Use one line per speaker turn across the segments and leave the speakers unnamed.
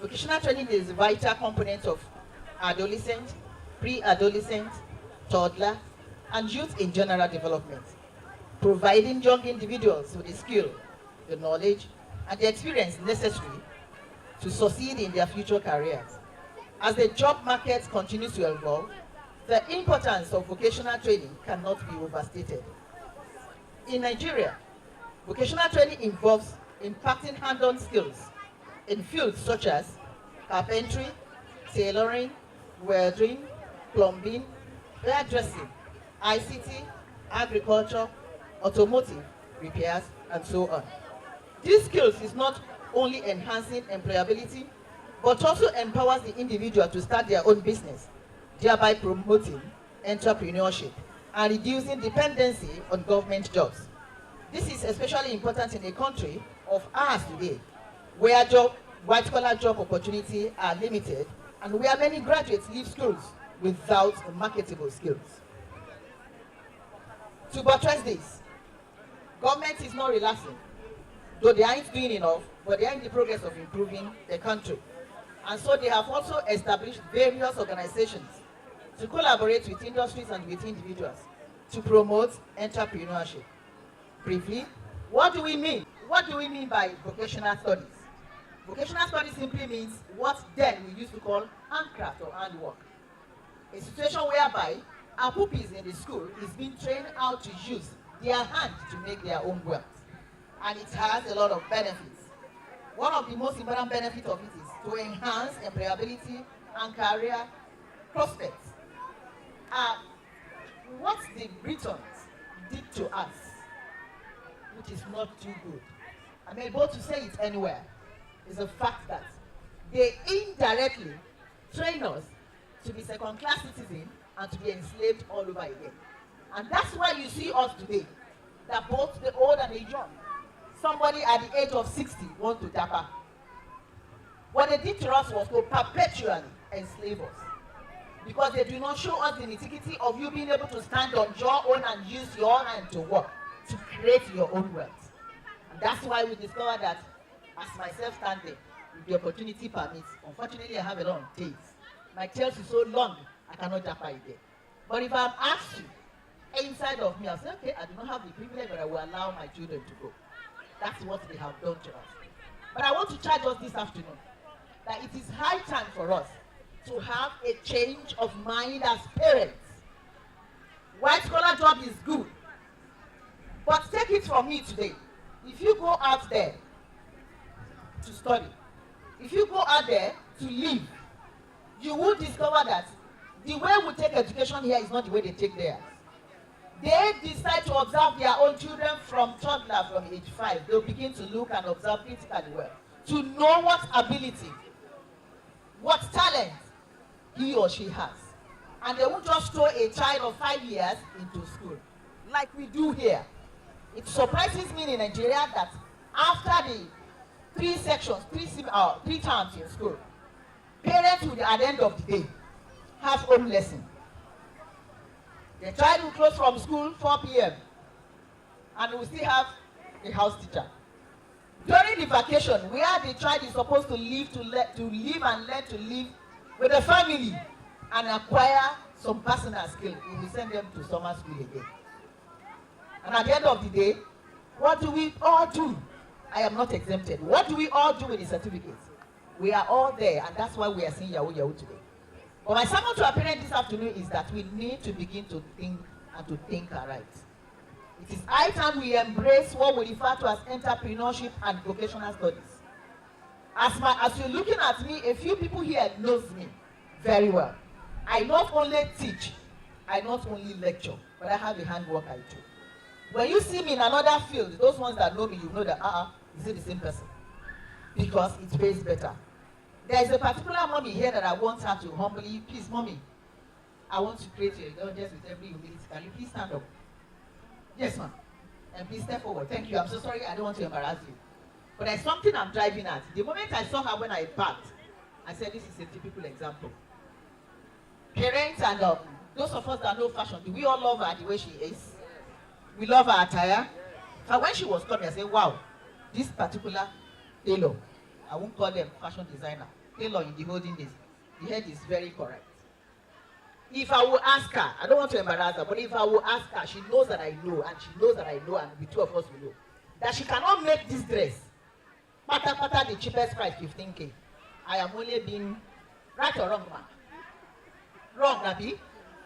Vocational training is a vital component of adolescent, pre-adolescent, toddler, and youth in general development, providing young individuals with the skill, the knowledge, and the experience necessary to succeed in their future careers. As the job market continues to evolve, the importance of vocational training cannot be overstated. In Nigeria, vocational training involves imparting hand-on skills in fields such as carpentry, tailoring, welding, plumbing, hairdressing, ICT, agriculture, automotive, repairs, and so on. These skills is not only enhancing employability, but also empowers the individual to start their own business, thereby promoting entrepreneurship and reducing dependency on government jobs. This is especially important in a country of ours today, where white-collar job opportunities are limited and where many graduates leave schools without marketable skills. To buttress this, government is not relaxing, though they aren't doing enough, but they are in the progress of improving the country. And so they have also established various organizations to collaborate with industries and with individuals to promote entrepreneurship. Briefly, what do we mean? What do we mean by vocational studies? Vocational studies simply means what then we used to call handcraft or handwork. A situation whereby our pupils in the school is being trained how to use their hands to make their own wealth. And it has a lot of benefits. One of the most important benefits of it is to enhance employability and career prospects. What the Britons did to us, which is not too good, I'm able to say it anywhere, is the fact that they indirectly train us to be second-class citizens and to be enslaved all over again. And that's why you see us today, that both the old and the young, somebody at the age of 60 wants to dapper. What they did to us was to perpetually enslave us, because they do not show us the nitty-gritty of you being able to stand on your own and use your hand to work, to create your own wealth. And that's why we discovered that, as myself standing, if the opportunity permits, unfortunately I have a long tails. My tails is so long, I cannot dapper again. But if I'm asked to, inside of me, I'll say, okay, I do not have the privilege, but I will allow my children to go. That's what they have done to us. But I want to charge us this afternoon that it is high time for us to have a change of mind as parents. White-collar job is good, but take it from me today. If you go out there to study, if you go out there to live, you will discover that the way we take education here is not the way they take theirs. They decide to observe their own children from toddler, from age 5. They'll begin to look and observe critically well, to know what ability, what talent he or she has. And they won't just throw a child of 5 years into school, like we do here. It surprises me in Nigeria that after the 3 sections, 3 terms in school, parents will, at the end of the day, have home lesson. The child will close from school 4 p.m. and we still have a house teacher. During the vacation, where the child is supposed to live and learn to live with the family and acquire some personal skill, we will send them to summer school again. And at the end of the day, what do we all do? I am not exempted. What do we all do with the certificates? We are all there, and that's why we are seeing Yahoo Yahoo today. But my sermon to our parents this afternoon is that we need to begin to think and to think aright. It is high time we embrace what we refer to as entrepreneurship and vocational studies. As you're looking at me, a few people here knows me very well. I not only teach, I not only lecture, but I have a handwork I do. When you see me in another field, those ones that know me, you know that, is it the same person? Because it pays better. There is a particular mommy here that I want her to humbly, please mommy, I want to create your indulgence with every humility. Can you please stand up? Yes, ma'am. And please step forward. Thank you. I'm so sorry. I don't want to embarrass you. But there's something I'm driving at. The moment I saw her when I parked, I said, this is a typical example. Parents and those of us that know fashion, do we all love her the way she is? We love her attire. But when she was coming, I said, wow, this particular tailor, I won't call them fashion designer, tailor in the olden days. The head is very correct. If I will ask her, I don't want to embarrass her, but if I will ask her, she knows that I know, and she knows that I know, and the two of us will know, that she cannot make this dress. Pata, the cheapest price, 15K. I am only being right or wrong, man. Wrong, Nabi.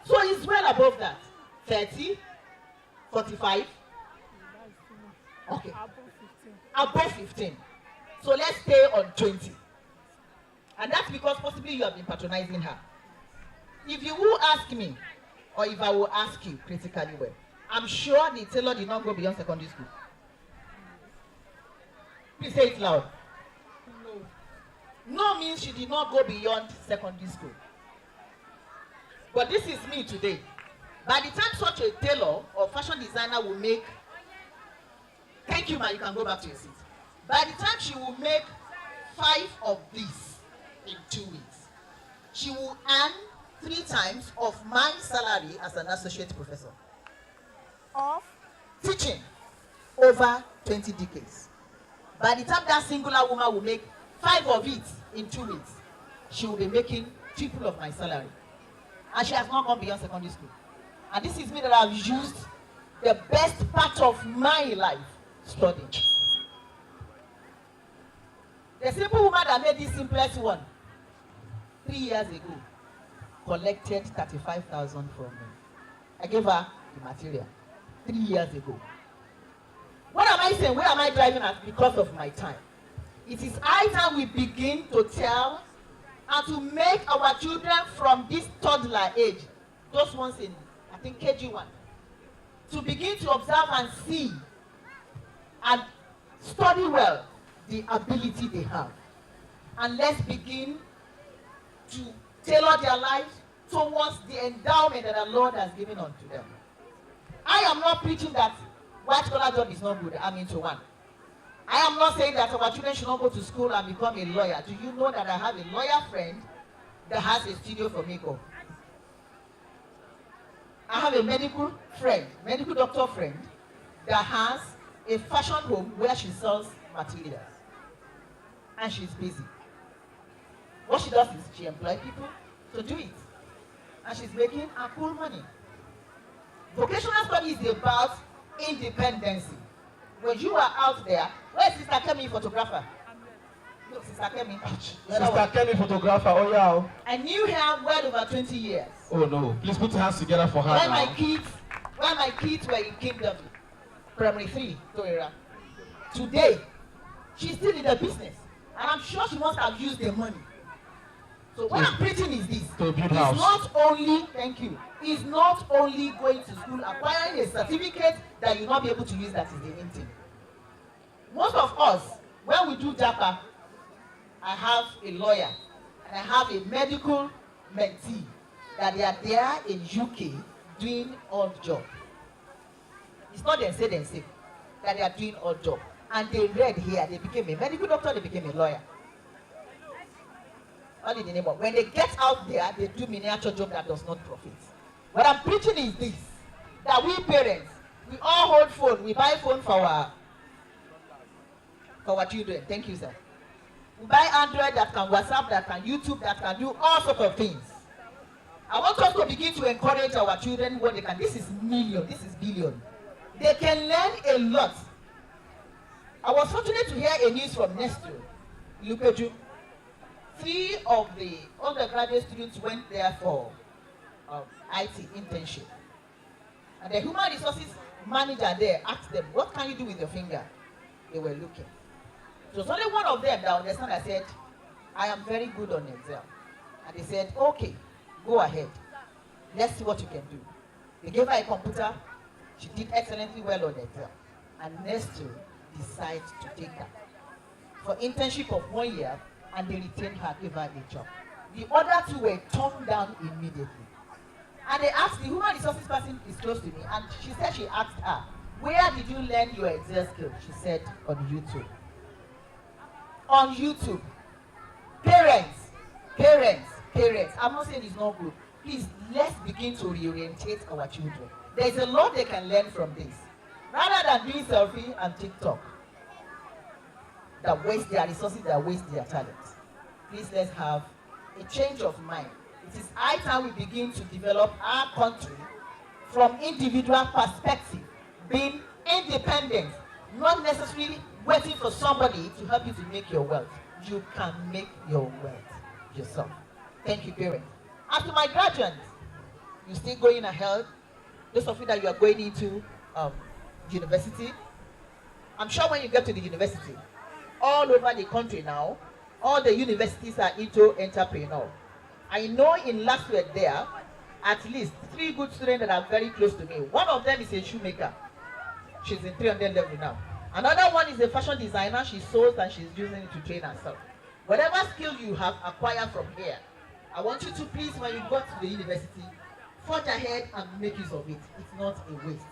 So it's well above that. 30, 45. Okay. Above 15. So let's stay on 20. And that's because possibly you have been patronizing her. If you will ask me, or if I will ask you critically well, I'm sure the tailor did not go beyond secondary school. Please say it loud. No. No means she did not go beyond secondary school. But this is me today. By the time such a tailor or fashion designer will make, thank you, ma, you can go back to your seat. By the time she will make 5 of these in 2 weeks, she will earn 3 times of my salary as an associate professor. Of teaching over 20 decades. By the time that singular woman will make 5 of it in 2 weeks, she will be making triple of my salary. And she has not gone beyond secondary school. And this is me that I've used the best part of my life studying. The simple woman that made this simplest one 3 years ago collected 35,000 from me. I gave her the material 3 years ago. What am I saying? Where am I driving at? Because of my time. It is high time we begin to tell and to make our children from this toddler age, those ones in, I think, KG1, to begin to observe and see and study well the ability they have. And let's begin to tailor their lives towards the endowment that the Lord has given unto them. I am not preaching that white collar job is not good. I'm into one. I am not saying that our children should not go to school and become a lawyer. Do you know that I have a lawyer friend that has a studio for makeup? I have a medical doctor friend that has a fashion home where she sells materials. And she's busy. What she does is she employs people to do it. And she's making a cool money. Vocational study is about independency. When you are out there, where is Sister Kemi, photographer? Look, Sister Kemi.
Sister Kemi, photographer. Oh yeah.
I knew her well over 20 years.
Oh no! Please put your hands together for her
when
now.
My kids were in Kingdom, Primary 3, Torera. Today, she's still in the business, and I'm sure she must have used the money. So what I'm preaching is this: it's not only, thank you, it's not only going to school, acquiring a certificate that you'll not be able to use, that is the main thing. Most of us, when we do JAPA, I have a lawyer and I have a medical mentee that they are there in UK doing odd job. It's not them say that they are doing odd job. And they read here, they became a medical doctor, they became a lawyer. Only the name of. When they get out there, they do miniature job that does not profit. What I'm preaching is this: that we parents, we all hold phone, we buy phone for our children. Thank you, sir. We buy Android that can WhatsApp, that can YouTube, that can do all sorts of things. I want us to begin to encourage our children when they can. This is million, this is billion. They can learn a lot. I was fortunate to hear a news from Nestor, Lupeju. 3 of the undergraduate students went there for IT internship. And the human resources manager there asked them, what can you do with your finger? They were looking. So it's only one of them that understand. I said, I am very good on Excel. And they said, okay, go ahead. Let's see what you can do. They gave her a computer. She did excellently well on Excel. And Nestor decided to take her for internship of 1 year, and they retained her, gave her a job. The other 2 were turned down immediately. And they asked, the human resources person is close to me, and she said she asked her, where did you learn your Excel skills? She said, on YouTube. On YouTube. Parents, I'm not saying it's not good. Please, let's begin to reorientate our children. There's a lot they can learn from this. Rather than doing selfie and TikTok that waste their resources, that waste their talents. please let's have a change of mind. It is high time we begin to develop our country from individual perspective, being independent, not necessarily waiting for somebody to help you to make your wealth. You can make your wealth yourself. Thank you, parents. As to my graduates, you still going ahead. Those of you that you are going into university, I'm sure when you get to the university, all over the country now, all the universities are into entrepreneur. I know in last year there, at least 3 good students that are very close to me. One of them is a shoemaker. She's in 300 level now. Another one is a fashion designer. She sews and she's using it to train herself. Whatever skill you have acquired from here, I want you to please, when you go to the university, forge ahead and make use of it. It's not a waste.